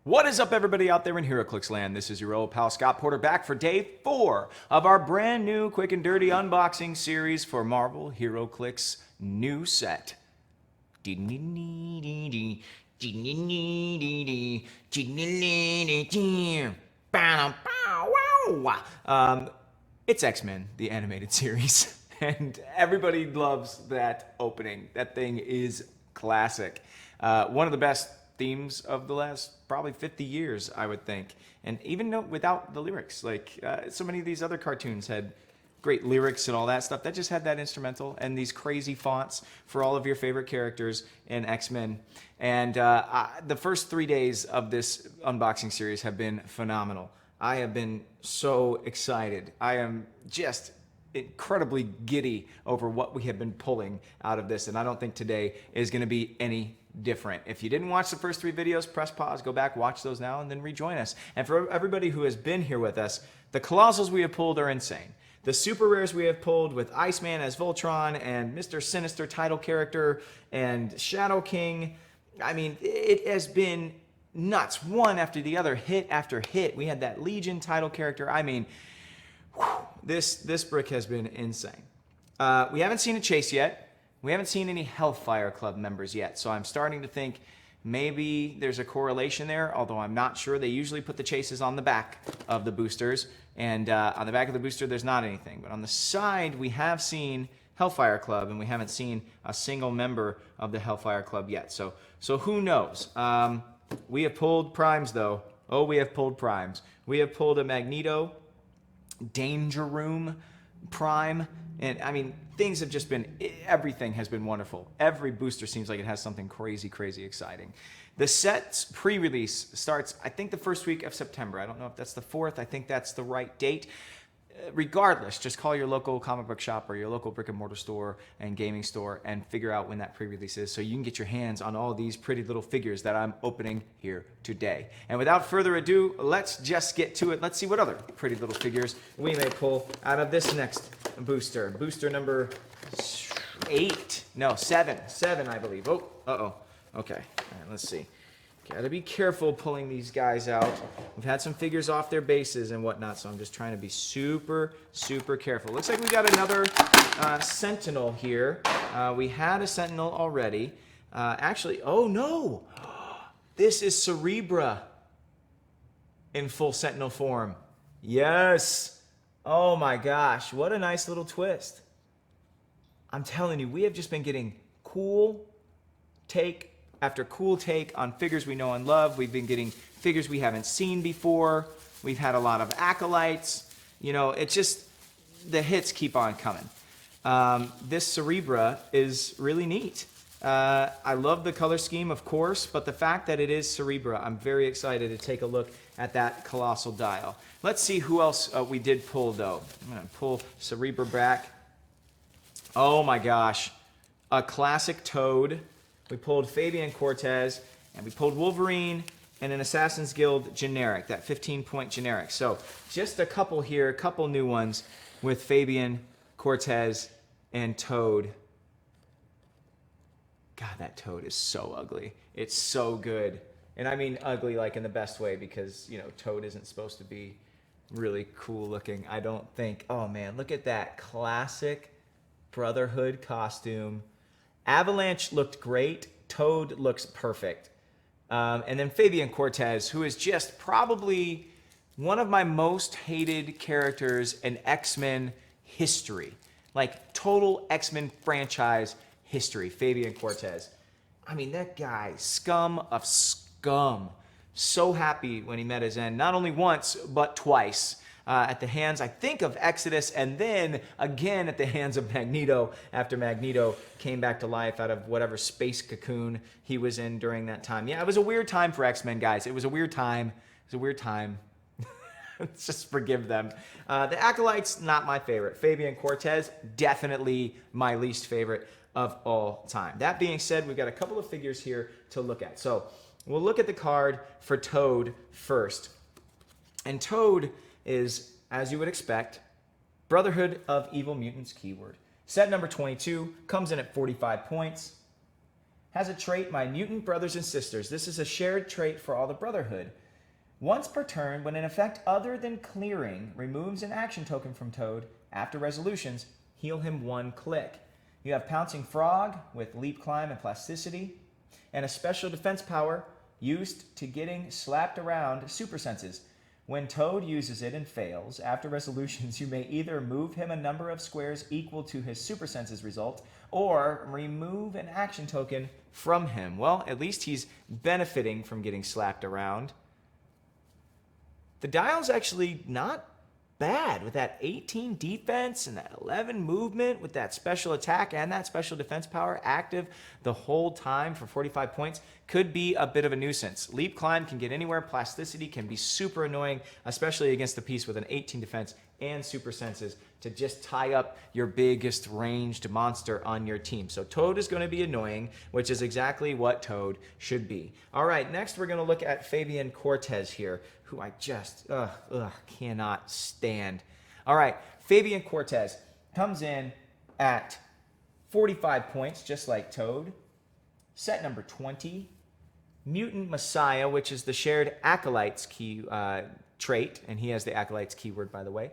What is up, everybody out there in HeroClix land? This is your old pal Scott Porter back for day 4 of our brand new quick and dirty unboxing series for Marvel HeroClix new set. It's X-Men, the animated series, and everybody loves that opening. That thing is classic. One of the best themes of the last probably 50 years, I would think. And even without the lyrics, like so many of these other cartoons had great lyrics and all that stuff. That just had that instrumental and these crazy fonts for all of your favorite characters in X-Men. And the first 3 days of this unboxing series have been phenomenal. I have been so excited. I am just incredibly giddy over what we have been pulling out of this, and I don't think today is going to be any different. If you didn't watch the first 3 videos, press pause, go back, watch those now, and then rejoin us. And for everybody who has been here with us, the Colossals we have pulled are insane. The super rares we have pulled with Iceman as Voltron and Mr. Sinister title character and Shadow King, I mean, it has been nuts. One after the other, hit after hit. We had that Legion title character. I mean, this brick has been insane. We haven't seen a chase yet. We haven't seen any Hellfire Club members yet, so I'm starting to think maybe there's a correlation there, although I'm not sure. They usually put the chases on the back of the boosters, and on the back of the booster there's not anything. But on the side we have seen Hellfire Club, and we haven't seen a single member of the Hellfire Club yet. So who knows? We have pulled primes, though. Oh, we have pulled primes. We have pulled a Magneto Danger Room Prime, and I mean, things have just been, everything has been wonderful. Every booster seems like it has something crazy exciting. The set's pre-release starts, I think, the first week of September. I don't know if that's the 4th. I think that's the right date. Regardless, just call your local comic book shop or your local brick and mortar store and gaming store and figure out when that pre-release is so you can get your hands on all these pretty little figures that I'm opening here today. And without further ado, let's just get to it. Let's see what other pretty little figures we may pull out of this next booster. Booster number 7, I believe. Oh, uh-oh. Okay, all right, let's see. Gotta be careful pulling these guys out. We've had some figures off their bases and whatnot, so I'm just trying to be super careful. Looks like we got another Sentinel here. We had a Sentinel already. Actually, oh no! This is Cerebra in full Sentinel form. Yes! Oh my gosh, what a nice little twist. I'm telling you, we have just been getting cool take after cool take on figures we know and love. We've been getting figures we haven't seen before. We've had a lot of acolytes. You know, it's just, the hits keep on coming. This Cerebra is really neat. I love the color scheme, of course, but the fact that it is Cerebra, I'm very excited to take a look at that Colossal dial. Let's see who else we did pull, though. I'm going to pull Cerebra back. Oh my gosh. A classic Toad. We pulled Fabian Cortez, and we pulled Wolverine, and an Assassin's Guild generic, that 15-point generic. So just a couple here, a couple new ones with Fabian Cortez and Toad. God, that Toad is so ugly. It's so good. And I mean ugly like in the best way, because, you know, Toad isn't supposed to be really cool looking, I don't think. Oh man, look at that classic Brotherhood costume. Avalanche looked great. Toad looks perfect. And then Fabian Cortez, who is just probably one of my most hated characters in X-Men history. Like, total X-Men franchise history, Fabian Cortez. I mean, that guy, scum of scum. So happy when he met his end, not only once, but twice. At the hands, I think, of Exodus, and then again at the hands of Magneto, after Magneto came back to life out of whatever space cocoon he was in during that time. Yeah, it was a weird time for X-Men, guys. It was a weird time. It was a weird time. Let's just forgive them. The Acolytes, not my favorite. Fabian Cortez, definitely my least favorite of all time. That being said, we've got a couple of figures here to look at. So we'll look at the card for Toad first. And Toad is, as you would expect, Brotherhood of Evil Mutants keyword. Set number 22 comes in at 45 points. has a trait, my mutant brothers and sisters. This is a shared trait for all the Brotherhood. Once per turn, when an effect other than clearing removes an action token from Toad, after resolutions, heal him 1 click. You have Pouncing Frog with Leap, Climb, and Plasticity, and a special defense power used to getting slapped around super senses. When Toad uses it and fails, after resolutions, you may either move him a number of squares equal to his super senses result, or remove an action token from him. Well, at least he's benefiting from getting slapped around. The dial's actually not bad with that 18 defense and that 11 movement with that special attack and that special defense power active the whole time for 45 points. Could be a bit of a nuisance. Leap, Climb can get anywhere. Plasticity can be super annoying, especially against the piece with an 18 defense and super senses to just tie up your biggest ranged monster on your team. So Toad is going to be annoying, which is exactly what Toad should be. All right, next we're going to look at Fabian Cortez here, who I just cannot stand. All right, Fabian Cortez comes in at 45 points, just like Toad. Set number 20. Mutant Messiah, which is the shared Acolytes key trait, and he has the Acolytes keyword, by the way.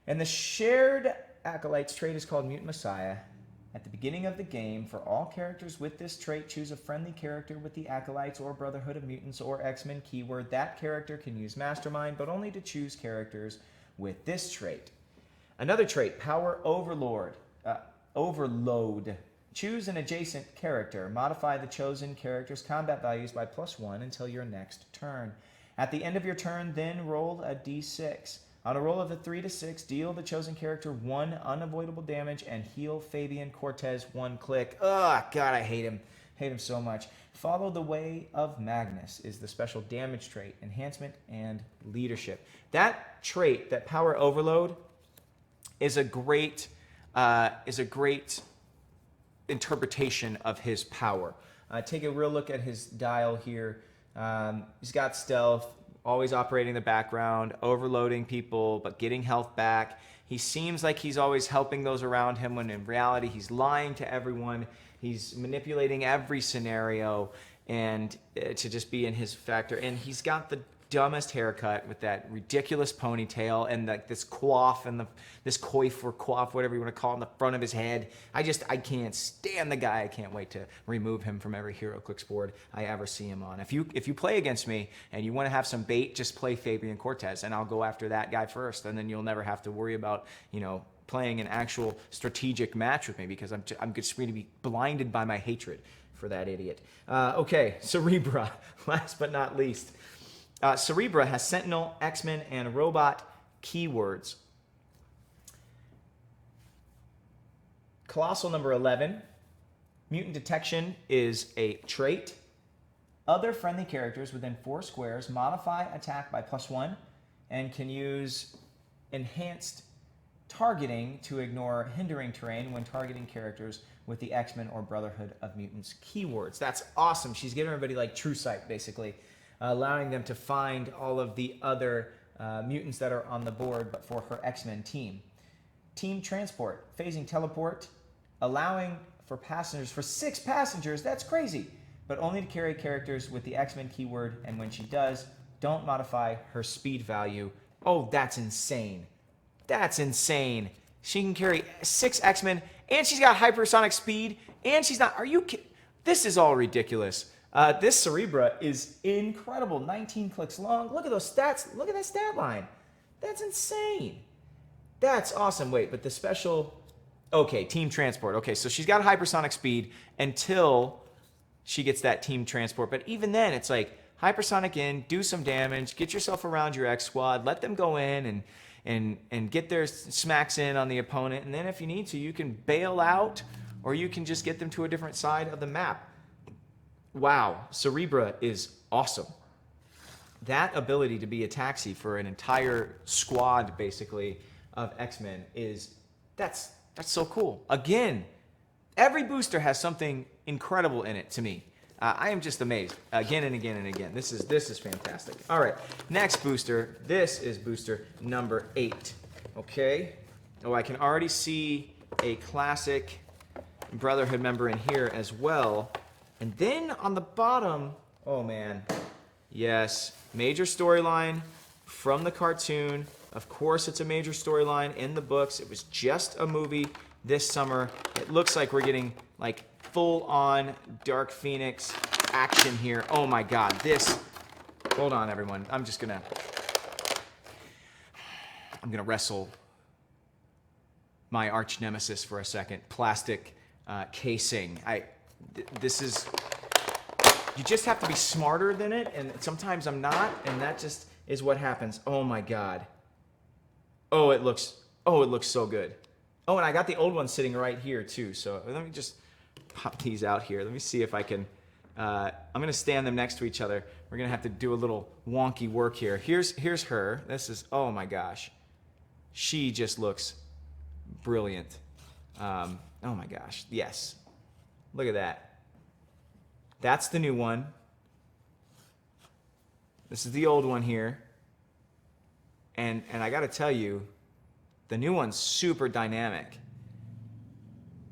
And the shared Acolytes trait is called Mutant Messiah. At the beginning of the game, for all characters with this trait, choose a friendly character with the Acolytes or Brotherhood of Mutants or X-Men keyword. That character can use Mastermind, but only to choose characters with this trait. Another trait, Power Overload. Choose an adjacent character. Modify the chosen character's combat values by +1 until your next turn. At the end of your turn, then roll a d6. On a roll of the 3 to 6, deal the chosen character 1 unavoidable damage and heal Fabian Cortez 1 click. Ugh, God, I hate him. Hate him so much. Follow the Way of Magnus is the special damage trait, enhancement, and leadership. That trait, that Power Overload, is a great interpretation of his power. Take a real look at his dial here. He's got stealth, always operating in the background, overloading people, but getting health back. He seems like he's always helping those around him, when in reality he's lying to everyone. He's manipulating every scenario and to just be in his factor. And he's got the dumbest haircut with that ridiculous ponytail and like this coif and this coif or coif, whatever you want to call it, in the front of his head. I can't stand the guy. I can't wait to remove him from every HeroClix board I ever see him on. If you play against me and you want to have some bait, just play Fabian Cortez and I'll go after that guy first, and then you'll never have to worry about, playing an actual strategic match with me, because I'm just going to be blinded by my hatred for that idiot. Okay, Cerebra, last but not least. Cerebra has Sentinel, X-Men, and Robot keywords. Colossal number 11. Mutant Detection is a trait. Other friendly characters within 4 squares modify attack by +1 and can use enhanced targeting to ignore hindering terrain when targeting characters with the X-Men or Brotherhood of Mutants keywords. That's awesome. She's giving everybody like True Sight, basically, allowing them to find all of the other mutants that are on the board, but for her X-Men team. Team Transport, phasing teleport, allowing for 6 passengers, that's crazy, but only to carry characters with the X-Men keyword, and when she does, don't modify her speed value. Oh, that's insane. That's insane. She can carry 6 X-Men, and she's got hypersonic speed, and she's not, are you kidding? This is all ridiculous. This Cerebra is incredible. 19 clicks long. Look at those stats. Look at that stat line. That's insane. That's awesome. Wait, but the special... Okay, Team Transport. Okay, so she's got hypersonic speed until she gets that Team Transport. But even then, it's like hypersonic in, do some damage, get yourself around your X squad, let them go in and get their smacks in on the opponent. And then if you need to, you can bail out, or you can just get them to a different side of the map. Wow, Cerebra is awesome. That ability to be a taxi for an entire squad, basically, of X-Men that's so cool. Again, every booster has something incredible in it to me. I am just amazed again and again and again. This is fantastic. All right, next booster. This is booster number 8. Okay. Oh, I can already see a classic Brotherhood member in here as well. And then on the bottom, oh man, yes, major storyline from the cartoon. Of course, it's a major storyline in the books. It was just a movie this summer. It looks like we're getting like full-on Dark Phoenix action here. Oh my God, this, hold on everyone. I'm gonna wrestle my arch nemesis for a second. Plastic casing. This is, you just have to be smarter than it, and sometimes I'm not, and that just is what happens. Oh my God. Oh, it looks so good. Oh, and I got the old one sitting right here too, so let me just pop these out here. Let me see if I can, I'm gonna stand them next to each other. We're gonna have to do a little wonky work here. Here's her. This is, oh my gosh. She just looks brilliant. Oh my gosh, yes. Look at that. That's the new one. This is the old one here. And I gotta tell you, the new one's super dynamic.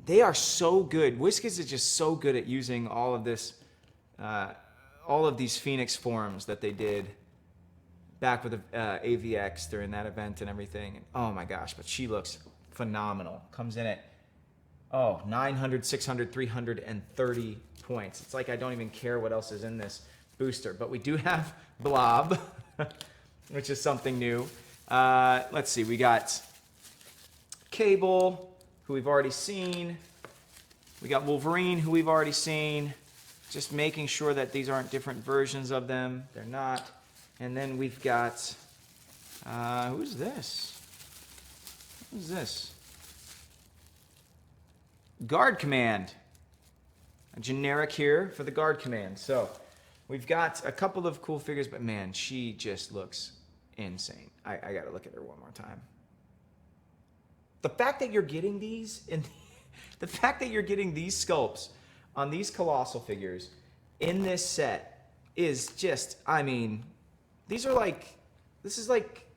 They are so good. WizKids is just so good at using all of this, all of these Phoenix forms that they did back with the AVX during that event and everything. And oh my gosh, but she looks phenomenal. Comes in at, 900, 600, 330 points. It's like I don't even care what else is in this booster. But we do have Blob, which is something new. Let's see, we got Cable, who we've already seen. We got Wolverine, who we've already seen. Just making sure that these aren't different versions of them. They're not. And then we've got, who's this? Who's this? Guard Command. A generic here for the Guard Command. So we've got a couple of cool figures, but man, she just looks insane. I gotta look at her one more time. The fact that you're getting these, the fact that you're getting these sculpts on these Colossal figures in this set is just, I mean, these are like, this is like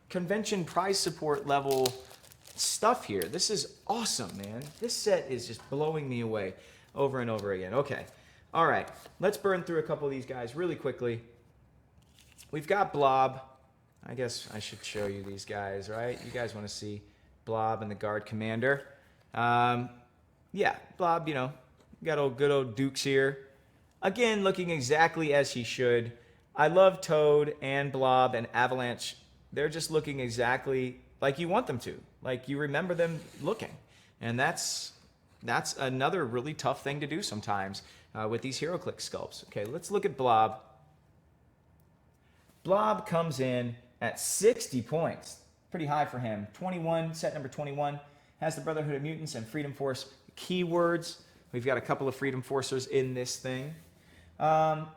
convention prize support level stuff here. This is awesome, man. This set is just blowing me away over and over again. Okay, all right, let's burn through a couple of these guys really quickly. We've got Blob. I guess I should show you these guys, right? You guys want to see Blob and the Guard Commander. Yeah, Blob, you know, got good old Dukes here. Again, looking exactly as he should. I love Toad and Blob and Avalanche. They're just looking exactly like you want them to, like you remember them looking. And that's another really tough thing to do sometimes with these HeroClix sculpts. Okay, let's look at Blob. Blob comes in at 60 points. Pretty high for him. 21, set number 21. Has the Brotherhood of Mutants and Freedom Force keywords. We've got a couple of Freedom Forcers in this thing. Got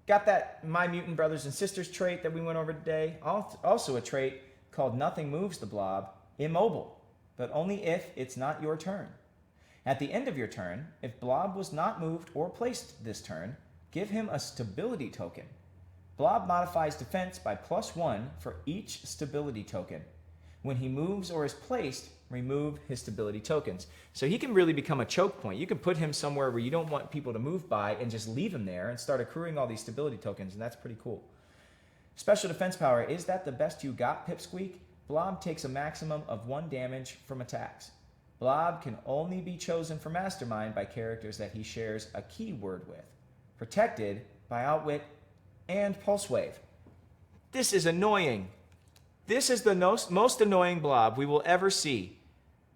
that My Mutant Brothers and Sisters trait that we went over today. Also a trait called Nothing Moves the Blob, immobile, but only if it's not your turn. At the end of your turn, if Blob was not moved or placed this turn, give him a stability token. Blob modifies defense by +1 for each stability token. When he moves or is placed, remove his stability tokens. So he can really become a choke point. You can put him somewhere where you don't want people to move by and just leave him there and start accruing all these stability tokens, and that's pretty cool. Special defense power, is that the best you got, Pipsqueak? Blob takes a maximum of 1 damage from attacks. Blob can only be chosen for Mastermind by characters that he shares a keyword with. Protected by Outwit and Pulse Wave. This is annoying. This is the most annoying Blob we will ever see.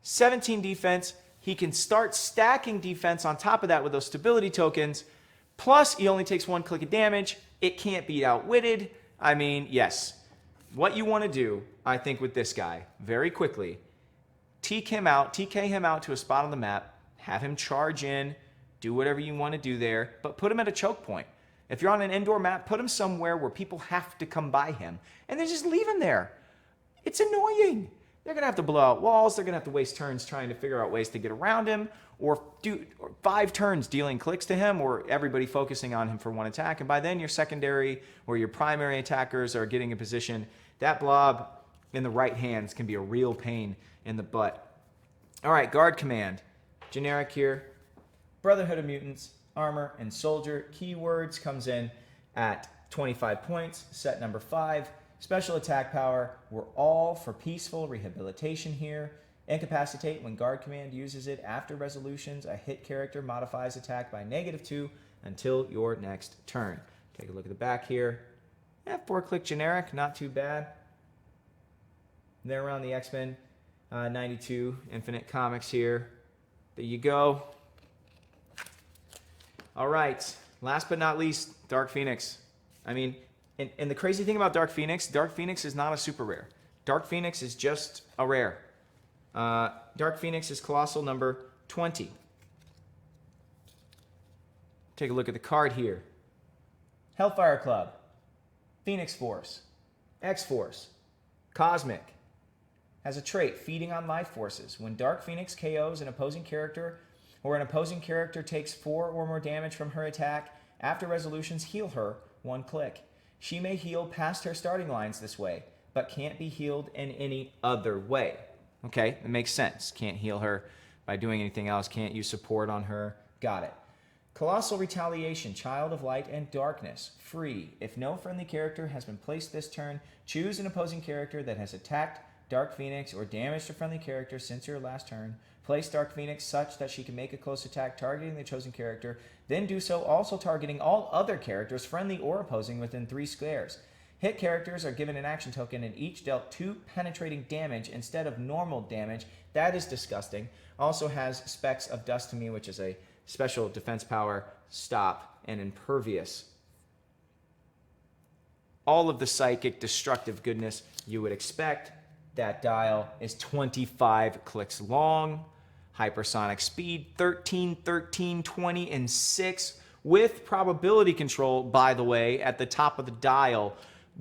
17 defense. He can start stacking defense on top of that with those stability tokens. Plus, he only takes 1 click of damage. It can't be outwitted. I mean, yes. What you want to do, I think, with this guy, very quickly, TK him out to a spot on the map, have him charge in, do whatever you want to do there, but put him at a choke point. If you're on an indoor map, put him somewhere where people have to come by him, and then just leave him there. It's annoying. They're going to have to blow out walls. They're going to have to waste turns trying to figure out ways to get around him, or do 5 turns dealing clicks to him, or everybody focusing on him for 1 attack. And by then, your secondary or your primary attackers are getting in position. That Blob in the right hands can be a real pain in the butt. All right, Guard Command. Generic here. Brotherhood of Mutants. armor, and soldier. Keywords comes in at 25 points. Set number 5. Special attack power. We're all for peaceful rehabilitation here. Incapacitate. When guard command uses it after resolutions, a hit character modifies attack by -2 until your next turn. Take a look at the back here. 4-click generic, not too bad. They're around the X-Men 92 Infinite Comics here. There you go. All right, last but not least, Dark Phoenix. I mean, and the crazy thing about Dark Phoenix is not a super rare. Dark Phoenix is just a rare. Dark Phoenix is Colossal number 20. Take a look at the card here. Hellfire Club, Phoenix Force, X-Force, Cosmic. Has a trait, feeding on life forces. When Dark Phoenix KOs an opposing character, or an opposing character takes 4 or more damage from her attack, after resolutions, heal her 1 click. She may heal past her starting lines this way, but can't be healed in any other way. Okay, it makes sense. Can't heal her by doing anything else. Can't use support on her. Got it. Colossal Retaliation, Child of Light and Darkness. Free. If no friendly character has been placed this turn, choose an opposing character that has attacked Dark Phoenix or damaged a friendly character since your last turn. Place Dark Phoenix such that she can make a close attack targeting the chosen character, then do so also targeting all other characters, friendly or opposing, within 3 squares. Hit characters are given an action token and each dealt 2 penetrating damage instead of normal damage. That is disgusting. Also has Specks of Dust to Me, which is a special defense power, stop, and impervious. All of the psychic destructive goodness you would expect. That dial is 25 clicks long. Hypersonic speed, 13, 13, 20, and 6. With probability control, by the way, at the top of the dial.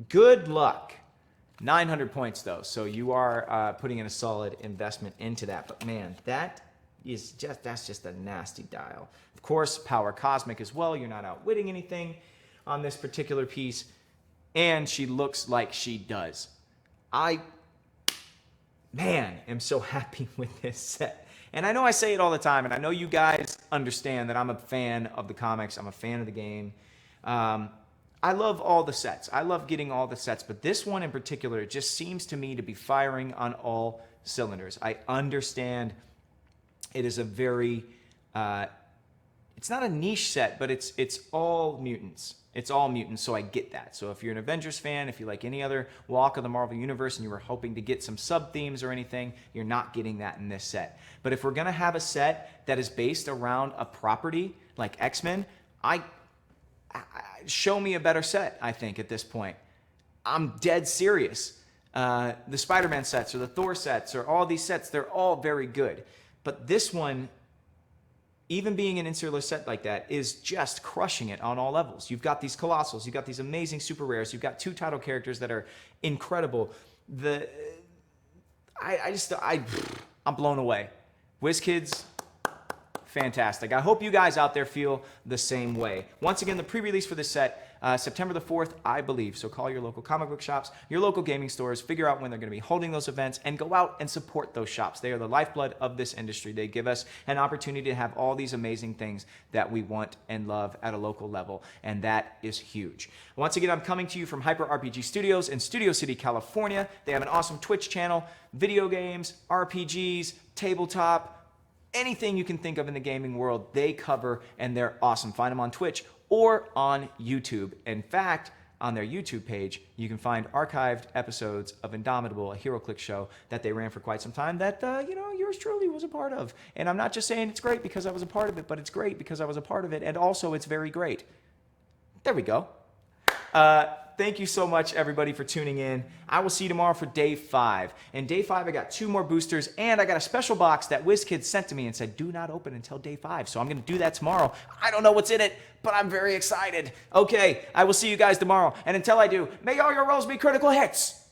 Good luck. 900 points, though, so you are putting in a solid investment into that. But, man, that's just a nasty dial. Of course, power cosmic as well. You're not outwitting anything on this particular piece. And she looks like she does. I am so happy with this set. And I know I say it all the time, and I know you guys understand that I'm a fan of the comics. I'm a fan of the game. I love all the sets. I love getting all the sets, but this one in particular, it just seems to me to be firing on all cylinders. I understand it is a very, it's not a niche set, but it's all mutants. It's all mutants, so I get that. So if you're an Avengers fan, if you like any other walk of the Marvel Universe and you were hoping to get some sub-themes or anything, you're not getting that in this set. But if we're going to have a set that is based around a property like X-Men, show me a better set, I think, at this point. I'm dead serious. The Spider-Man sets or the Thor sets or all these sets, they're all very good. But this one, even being an insular set like that, is just crushing it on all levels. You've got these Colossals, you've got these amazing super rares, you've got 2 title characters that are incredible. I'm blown away. WizKids, fantastic. I hope you guys out there feel the same way. Once again, the pre-release for this set, September the 4th, I believe. So call your local comic book shops, your local gaming stores, figure out when they're going to be holding those events, and go out and support those shops. They are the lifeblood of this industry. They give us an opportunity to have all these amazing things that we want and love at a local level, and that is huge. Once again, I'm coming to you from Hyper RPG Studios in Studio City, California. They have an awesome Twitch channel, video games, RPGs, tabletop, anything you can think of in the gaming world, they cover, and they're awesome. Find them on Twitch or on YouTube. In fact, on their YouTube page, you can find archived episodes of Indomitable, a HeroClix show that they ran for quite some time that, yours truly was a part of. And I'm not just saying it's great because I was a part of it, but it's great because I was a part of it, and also it's very great. There we go. Thank you so much, everybody, for tuning in. I will see you tomorrow for day 5. And day 5, I got 2 more boosters, and I got a special box that WizKids sent to me and said, do not open until day 5. So I'm going to do that tomorrow. I don't know what's in it, but I'm very excited. Okay, I will see you guys tomorrow. And until I do, may all your rolls be critical hits.